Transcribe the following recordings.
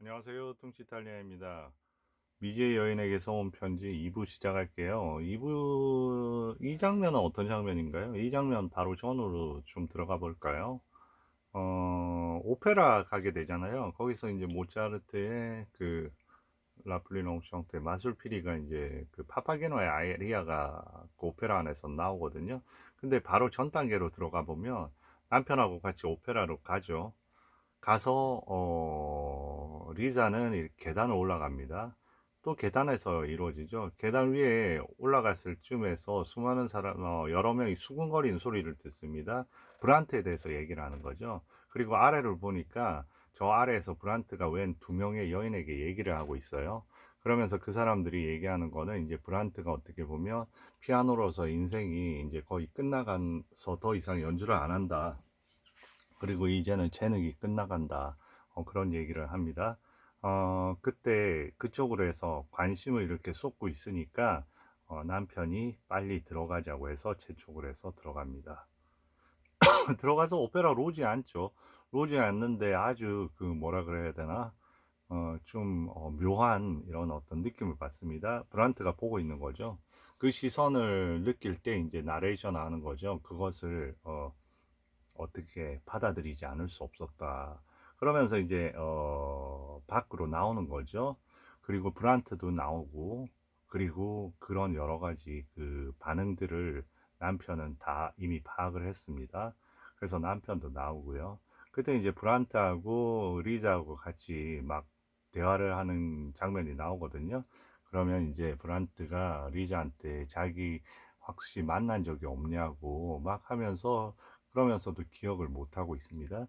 안녕하세요. 뚱치이탈리아입니다. 미지의 여인에게서 온 편지 2부 시작할게요. 2부, 이 장면은 어떤 장면인가요? 이 장면 바로 전으로 좀 들어가 볼까요? 오페라 가게 되잖아요. 거기서 이제 모차르트의 그 라플리노 샹테 마술피리가 이제 그 파파게노의 아리아가 그 오페라 안에서 나오거든요. 근데 바로 전 단계로 들어가 보면 남편하고 같이 오페라로 가죠. 가서 리자는 계단을 올라갑니다. 또 계단에서 이루어지죠. 계단 위에 올라갔을 쯤에서 수많은 사람, 여러 명이 수근거리는 소리를 듣습니다. 브란트에 대해서 얘기를 하는 거죠. 그리고 아래를 보니까 저 아래에서 브란트가 웬 두 명의 여인에게 얘기를 하고 있어요. 그러면서 그 사람들이 얘기하는 거는 이제 브란트가 어떻게 보면 피아노로서 인생이 이제 거의 끝나가서 더 이상 연주를 안 한다. 그리고 이제는 재능이 끝나간다. 그런 얘기를 합니다. 그때 그쪽으로 해서 관심을 이렇게 쏟고 있으니까 남편이 빨리 들어가자고 해서 재촉을 해서 들어갑니다. 들어가서 오페라 로지 않죠. 로지 않는데 아주 그 뭐라 그래야 되나? 좀 묘한 이런 어떤 느낌을 받습니다. 브란트가 보고 있는 거죠. 그 시선을 느낄 때 이제 나레이션 하는 거죠. 그것을 어떻게 받아들이지 않을 수 없었다. 그러면서 이제 밖으로 나오는 거죠. 그리고 브란트도 나오고, 그리고 그런 여러 가지 그 반응들을 남편은 다 이미 파악을 했습니다. 그래서 남편도 나오고요. 그때 이제 브란트하고 리자하고 같이 막 대화를 하는 장면이 나오거든요. 그러면 이제 브란트가 리자한테 자기 혹시 만난 적이 없냐고 막 하면서, 그러면서도 기억을 못 하고 있습니다.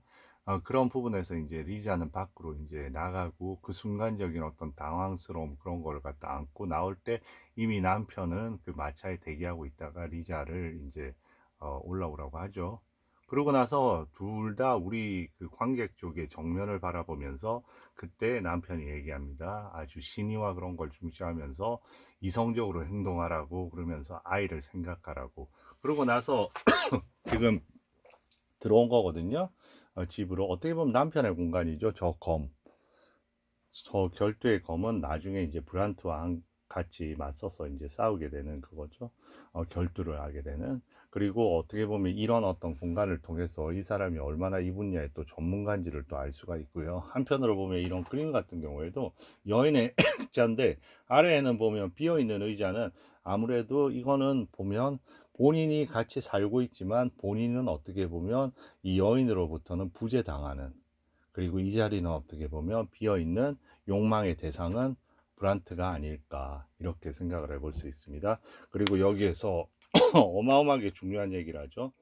그런 부분에서 이제 리자는 밖으로 이제 나가고 그 순간적인 어떤 당황스러움 그런 걸 갖다 안고 나올 때 이미 남편은 그 마차에 대기하고 있다가 리자를 이제 올라오라고 하죠. 그러고 나서 둘 다 우리 그 관객 쪽의 정면을 바라보면서 그때 남편이 얘기합니다. 아주 신의와 그런 걸 중시하면서 이성적으로 행동하라고, 그러면서 아이를 생각하라고. 그러고 나서 지금 들어온 거거든요. 집으로. 어떻게 보면 남편의 공간이죠. 저 검. 저 결투의 검은 나중에 이제 브란트와 같이 맞서서 이제 싸우게 되는 그거죠. 결투를 하게 되는. 그리고 어떻게 보면 이런 어떤 공간을 통해서 이 사람이 얼마나 이 분야의 또 전문가인지를 또 알 수가 있고요. 한편으로 보면 이런 그림 같은 경우에도 여인의 의자인데 아래에는 보면 비어있는 의자는 아무래도 이거는 보면 본인이 같이 살고 있지만 본인은 어떻게 보면 이 여인으로부터는 부재당하는, 그리고 이 자리는 어떻게 보면 비어있는 욕망의 대상은 브란트가 아닐까 이렇게 생각을 해볼 수 있습니다. 그리고 여기에서 어마어마하게 중요한 얘기를 하죠.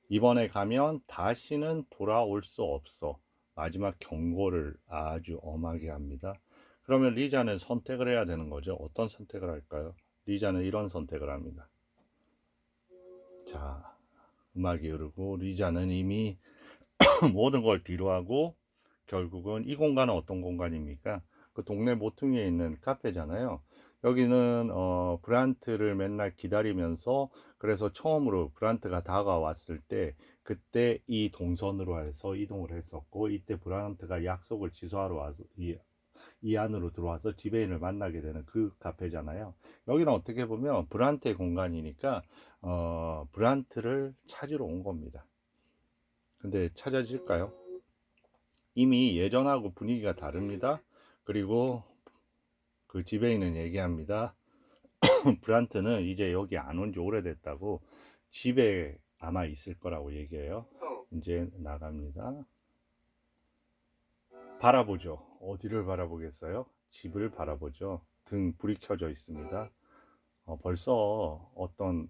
이번에 가면 다시는 돌아올 수 없어. 마지막 경고를 아주 엄하게 합니다. 그러면 리자는 선택을 해야 되는 거죠. 어떤 선택을 할까요? 리자는 이런 선택을 합니다. 자, 음악이 흐르고 리자는 이미 모든 걸 뒤로하고 결국은 이 공간은 어떤 공간입니까? 그 동네 모퉁이에 있는 카페잖아요. 여기는 브란트를 맨날 기다리면서, 그래서 처음으로 브란트가 다가왔을 때 그때 이 동선으로 해서 이동을 했었고, 이때 브란트가 약속을 취소하러 와서 이 안으로 들어와서 지배인을 만나게 되는 그 카페잖아요. 여기는 어떻게 보면 브란트의 공간이니까 브란트를 찾으러 온 겁니다. 근데 찾아질까요? 이미 예전하고 분위기가 다릅니다. 그리고 그 지배인은 얘기합니다. 브란트는 이제 여기 안 온 지 오래됐다고, 집에 아마 있을 거라고 얘기해요. 이제 나갑니다. 바라보죠. 어디를 바라보겠어요? 집을 바라보죠. 등 불이 켜져 있습니다. 벌써 어떤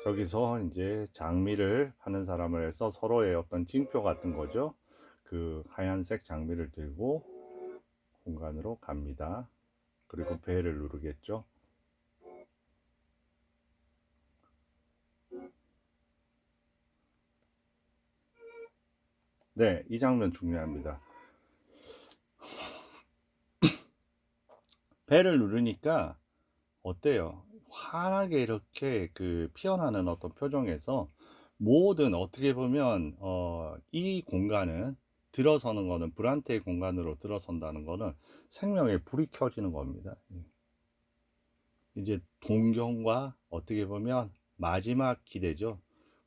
저기서 이제 장미를 하는 사람을 해서 서로의 어떤 징표 같은 거죠. 그 하얀색 장미를 들고 공간으로 갑니다. 그리고 배를 누르겠죠. 네, 이 장면 중요합니다. 배를 누르니까 어때요? 환하게 이렇게 그 피어나는 어떤 표정에서 모든, 어떻게 보면 이 공간은 들어서는 거는 브란테의 공간으로 들어선다는 거는 생명의 불이 켜지는 겁니다. 이제 동경과 어떻게 보면 마지막 기대죠.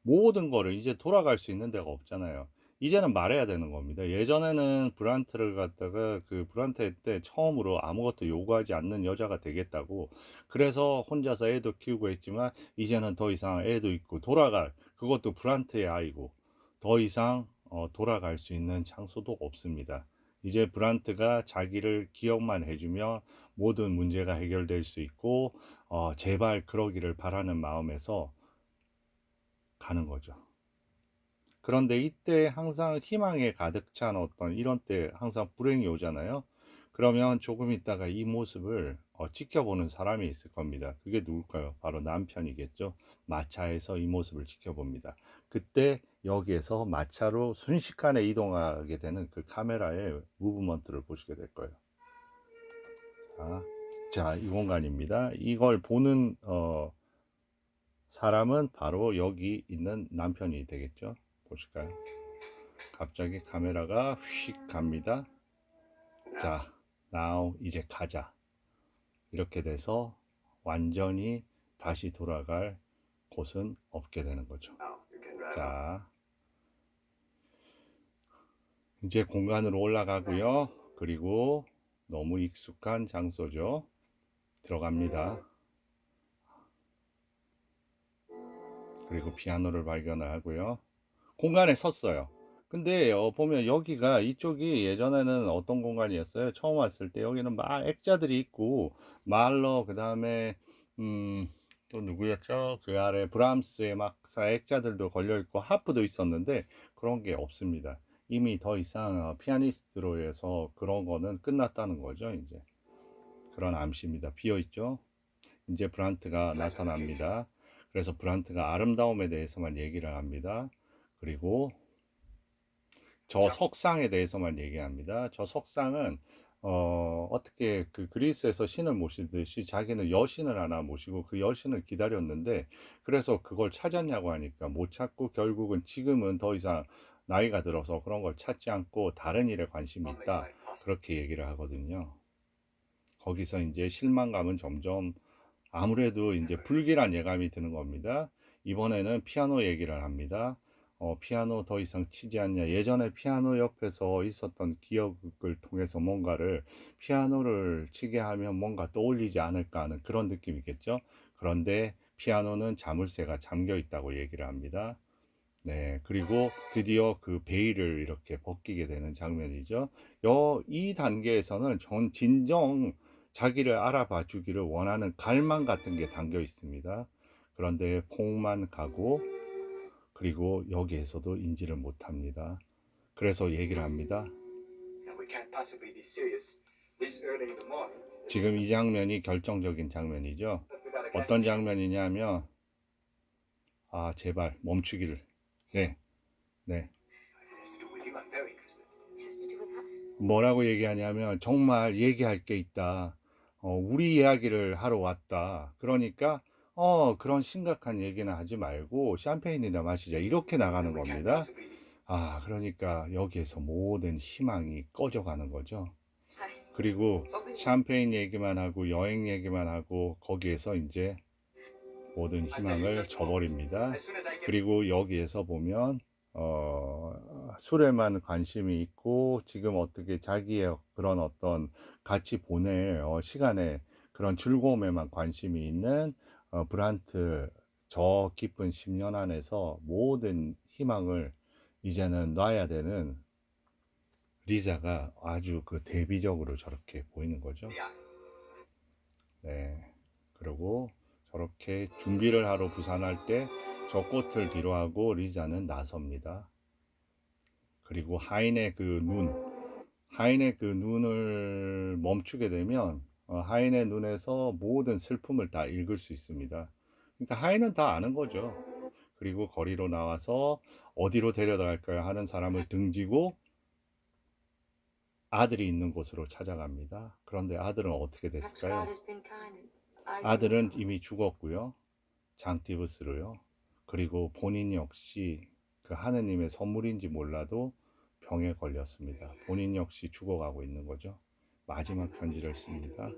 모든 거를 이제 돌아갈 수 있는 데가 없잖아요. 이제는 말해야 되는 겁니다. 예전에는 브란트를 갖다가 그 브란트 때 처음으로 아무것도 요구하지 않는 여자가 되겠다고 그래서 혼자서 애도 키우고 했지만 이제는 더 이상 애도 있고 돌아갈 그것도 브란트의 아이고 더 이상 돌아갈 수 있는 장소도 없습니다. 이제 브란트가 자기를 기억만 해주면 모든 문제가 해결될 수 있고 제발 그러기를 바라는 마음에서 가는 거죠. 그런데 이때 항상 희망에 가득 찬 어떤 이런 때 항상 불행이 오잖아요. 그러면 조금 있다가 이 모습을 지켜보는 사람이 있을 겁니다. 그게 누굴까요? 바로 남편이겠죠. 마차에서 이 모습을 지켜봅니다. 그때 여기에서 마차로 순식간에 이동하게 되는 그 카메라의 무브먼트를 보시게 될 거예요. 자, 이 공간입니다. 이걸 보는 사람은 바로 여기 있는 남편이 되겠죠. 보실까요? 갑자기 카메라가 휙 갑니다. 자, now 이제 가자. 이렇게 돼서 완전히 다시 돌아갈 곳은 없게 되는 거죠. 자, 이제 공간으로 올라가고요. 그리고 너무 익숙한 장소죠. 들어갑니다. 그리고 피아노를 발견을 하고요. 공간에 섰어요. 근데 보면 여기가 이쪽이 예전에는 어떤 공간이었어요? 처음 왔을 때 여기는 막 액자들이 있고 말러 그 다음에 또 누구였죠? 그 아래 브람스의 막사 액자들도 걸려 있고 하프도 있었는데 그런 게 없습니다. 이미 더 이상 피아니스트로 해서 그런 거는 끝났다는 거죠. 이제 그런 암시입니다. 비어 있죠. 이제 브란트가 나타납니다. 그래서 브란트가 아름다움에 대해서만 얘기를 합니다. 그리고 저 석상에 대해서만 얘기합니다. 저 석상은 어떻게 그 그리스에서 신을 모시듯이 자기는 여신을 하나 모시고 그 여신을 기다렸는데 그래서 그걸 찾았냐고 하니까 못 찾고 결국은 지금은 더 이상 나이가 들어서 그런 걸 찾지 않고 다른 일에 관심이 있다. 그렇게 얘기를 하거든요. 거기서 이제 실망감은 점점 아무래도 이제 불길한 예감이 드는 겁니다. 이번에는 피아노 얘기를 합니다. 피아노 더 이상 치지 않냐. 예전에 피아노 옆에서 있었던 기억을 통해서 뭔가를 피아노를 치게 하면 뭔가 떠올리지 않을까 하는 그런 느낌이겠죠. 그런데 피아노는 자물쇠가 잠겨 있다고 얘기를 합니다. 네, 그리고 드디어 그 베일을 이렇게 벗기게 되는 장면이죠. 이 단계에서는 진정 자기를 알아봐 주기를 원하는 갈망 같은 게 담겨 있습니다. 그런데 폭만 가고 그리고 여기에서도 인지를 못합니다. 그래서 얘기를 합니다. 지금 이 장면이 결정적인 장면이죠. 어떤 장면이냐면 제발 멈추기를. 네, 네. 뭐라고 얘기하냐면 정말 얘기할 게 있다. 우리 이야기를 하러 왔다. 그러니까 그런 심각한 얘기는 하지 말고 샴페인이나 마시자. 이렇게 나가는 겁니다. 그러니까 여기에서 모든 희망이 꺼져가는 거죠. 그리고 샴페인 얘기만 하고 여행 얘기만 하고 거기에서 이제 모든 희망을 저버립니다. 그리고 여기에서 보면 술에만 관심이 있고 지금 어떻게 자기의 그런 어떤 같이 보낼 시간에 그런 즐거움에만 관심이 있는 브란트 저 깊은 10년 안에서 모든 희망을 이제는 놔야 되는 리자가 아주 그 대비적으로 저렇게 보이는 거죠. 네. 그리고 저렇게 준비를 하러 부산할 때 저 꽃을 뒤로 하고 리자는 나섭니다. 그리고 하인의 그 눈을 멈추게 되면 하인의 눈에서 모든 슬픔을 다 읽을 수 있습니다. 그러니까 하인은 다 아는 거죠. 그리고 거리로 나와서 어디로 데려갈까요 하는 사람을 등지고 아들이 있는 곳으로 찾아갑니다. 그런데 아들은 어떻게 됐을까요? 아들은 이미 죽었고요. 장티브스로요. 그리고 본인 역시 그 하느님의 선물인지 몰라도 병에 걸렸습니다. 본인 역시 죽어가고 있는 거죠. 마지막 편지를 씁니다.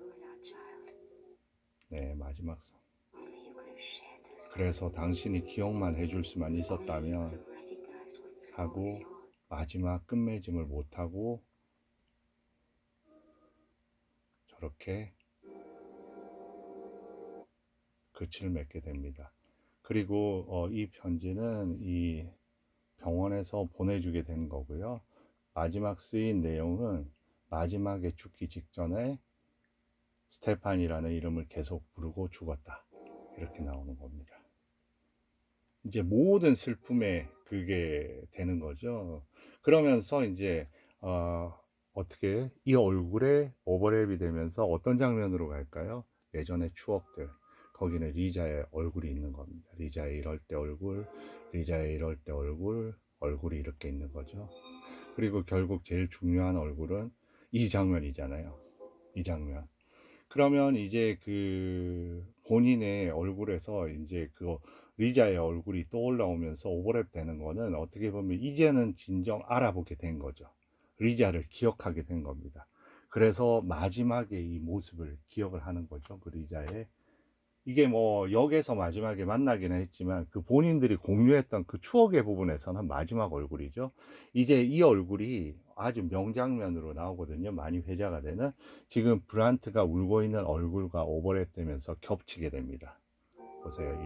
네, 마지막 써. 그래서 당신이 기억만 해줄 수만 있었다면 하고 마지막 끝맺음을 못하고 저렇게 끝을 맺게 됩니다. 그리고 이 편지는 이 병원에서 보내주게 된 거고요. 마지막 쓰인 내용은 마지막에 죽기 직전에 스테판이라는 이름을 계속 부르고 죽었다. 이렇게 나오는 겁니다. 이제 모든 슬픔에 그게 되는 거죠. 그러면서 이제 어떻게 이 얼굴에 오버랩이 되면서 어떤 장면으로 갈까요? 예전의 추억들. 거기는 리자의 얼굴이 있는 겁니다. 리자의 이럴 때 얼굴, 리자의 이럴 때 얼굴, 얼굴이 이렇게 있는 거죠. 그리고 결국 제일 중요한 얼굴은 이 장면이잖아요. 이 장면. 그러면 이제 그 본인의 얼굴에서 이제 그 리자의 얼굴이 떠올라오면서 오버랩 되는 거는 어떻게 보면 이제는 진정 알아보게 된 거죠. 리자를 기억하게 된 겁니다. 그래서 마지막에 이 모습을 기억을 하는 거죠. 그 리자의. 이게 뭐 역에서 마지막에 만나기는 했지만 그 본인들이 공유했던 그 추억의 부분에서는 마지막 얼굴이죠. 이제 이 얼굴이 아주 명장면으로 나오거든요. 많이 회자가 되는. 지금 브란트가 울고 있는 얼굴과 오버랩 되면서 겹치게 됩니다. 보세요.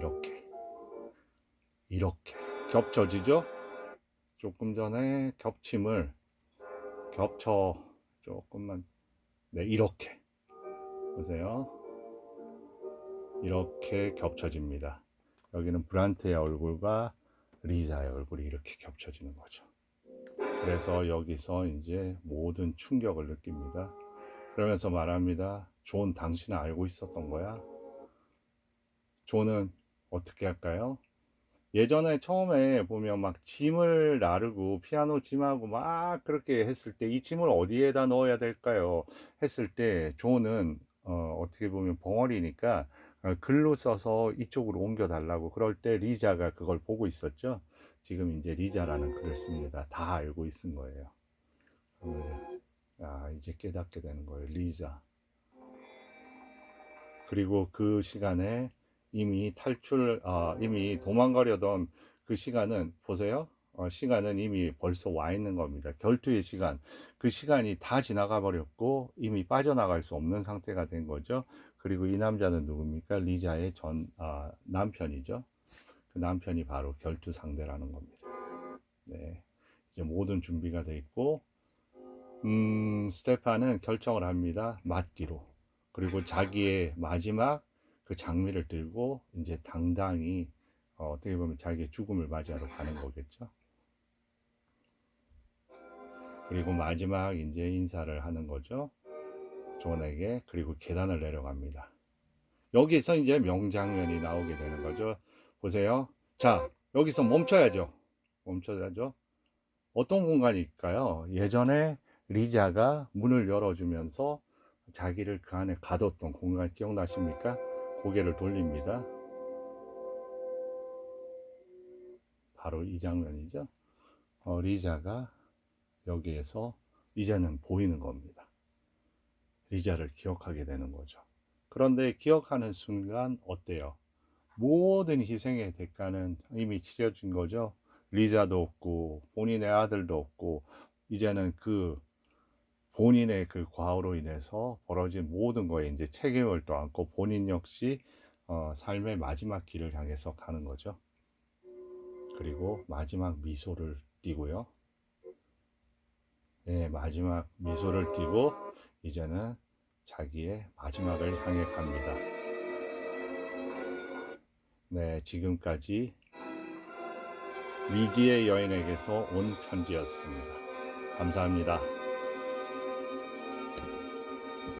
이렇게 겹쳐지죠. 조금 전에 겹침을 겹쳐 조금만, 네, 이렇게 보세요. 이렇게 겹쳐집니다. 여기는 브란트의 얼굴과 리자의 얼굴이 이렇게 겹쳐지는 거죠. 그래서 여기서 이제 모든 충격을 느낍니다. 그러면서 말합니다. 존, 당신은 알고 있었던 거야? 존은 어떻게 할까요? 예전에 처음에 보면 막 짐을 나르고 피아노 짐하고 막 그렇게 했을 때 이 짐을 어디에다 넣어야 될까요? 했을 때 존은 어떻게 보면 벙어리니까 글로 써서 이쪽으로 옮겨 달라고 그럴 때 리자가 그걸 보고 있었죠. 지금 이제 리자라는 글을 씁니다. 다 알고 있은 거예요. 이제 깨닫게 되는 거예요. 리자. 그리고 그 시간에 이미 이미 도망가려던 그 시간은 보세요. 시간은 이미 벌써 와 있는 겁니다. 결투의 시간, 그 시간이 다 지나가 버렸고 이미 빠져나갈 수 없는 상태가 된 거죠. 그리고 이 남자는 누굽니까? 리자의 남편이죠. 그 남편이 바로 결투 상대라는 겁니다. 네, 이제 모든 준비가 돼 있고, 스테판은 결정을 합니다. 맞기로. 그리고 자기의 마지막 그 장미를 들고 이제 당당히 어떻게 보면 자기의 죽음을 맞이하러 가는 거겠죠. 그리고 마지막 이제 인사를 하는 거죠. 존에게. 그리고 계단을 내려갑니다. 여기서 이제 명장면이 나오게 되는 거죠. 보세요. 자, 여기서 멈춰야죠. 멈춰야죠. 어떤 공간일까요? 예전에 리자가 문을 열어주면서 자기를 그 안에 가뒀던 공간 기억나십니까? 고개를 돌립니다. 바로 이 장면이죠. 리자가 여기에서 이제는 보이는 겁니다. 리자를 기억하게 되는 거죠. 그런데 기억하는 순간 어때요? 모든 희생의 대가는 이미 치러진 거죠. 리자도 없고 본인의 아들도 없고 이제는 그 본인의 그 과오로 인해서 벌어진 모든 거에 이제 책임을 또 안고 본인 역시 삶의 마지막 길을 향해서 가는 거죠. 그리고 마지막 미소를 띠고요. 네, 마지막 미소를 띠고 이제는 자기의 마지막을 향해 갑니다. 네, 지금까지 리지의 여인에게서 온 편지였습니다. 감사합니다.